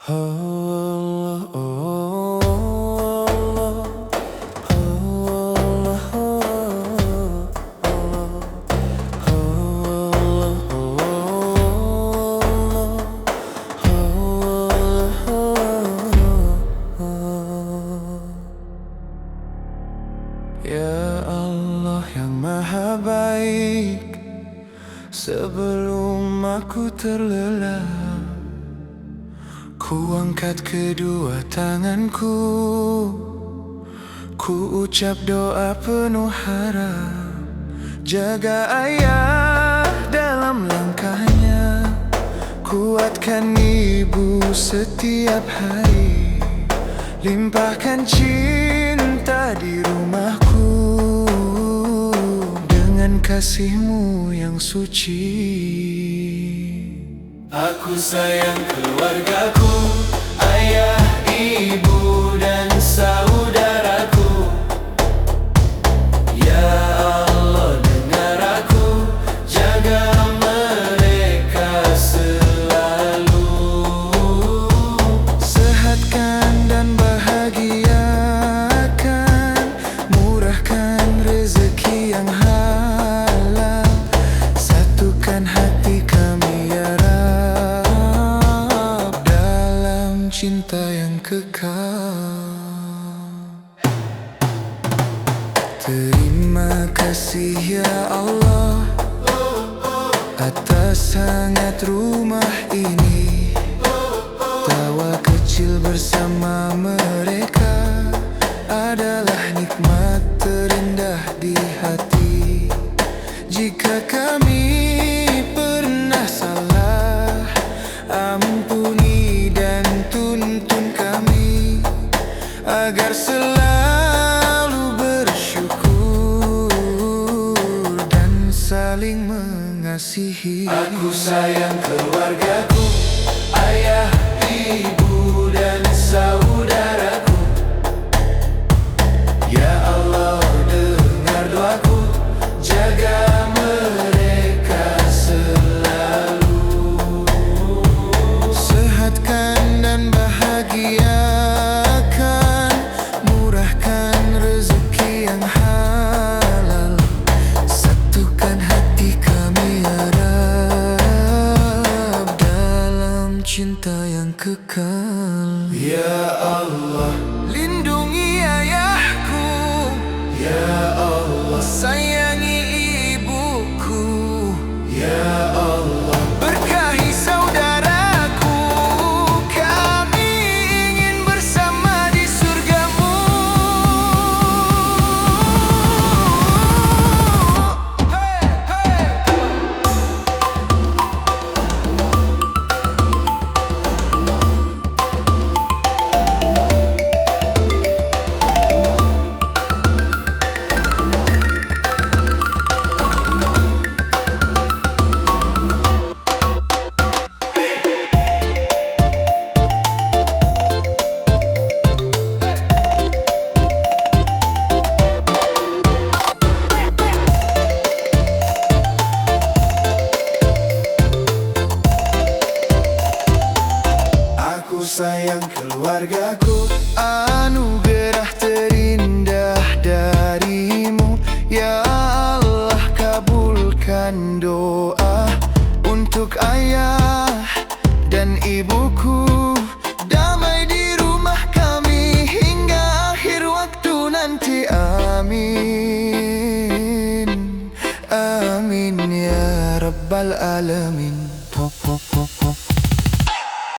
Allah, Ya Allah yang maha baik, sebelum aku terlelap, ku angkat kedua tanganku, ku ucap doa penuh harap. Jaga ayah dalam langkahnya, kuatkan ibu setiap hari, limpahkan cinta di rumahku dengan kasih-Mu yang suci. Aku sayang keluargaku, ayah, ibu, dan saudaraku. Ya Allah, dengar aku, jaga mereka selalu. Sehatkan dan bahagiakan, murahkan rezeki yang halal, satukan hati kami ya Rabb, dalam cinta yang kekal. Terima kasih ya Allah atas hangat rumah ini. Tawa kecil bersama mereka adalah nikmat terindah di hati. Jika kami pernah salah, ampuni dan tuntun kami agar selalu bersyukur dan saling mengasihi. Aku sayang keluargaku, ayah, ibu, dan saudaraku. Ya Allah, dengar doaku, jaga mereka selalu. Sehatkan dan bahagiakan, murahkan rezeki yang halal, satukan hati kami ya Rabb, dalam cinta yang kekal. Ya Allah, lindungi ayahku. Ya Allah, sayangi ibuku. Ya Allah, berkahi saudaraku. Kami ingin bersama di surga-Mu. Hey, hey. Aku sayang keluargaku, anugerah terindah dari-Mu. Ya Allah, kabulkan doa untuk ayah dan ibuku. Damai di rumah kami hingga akhir waktu nanti. Amin, amin ya Rabbal Alamin.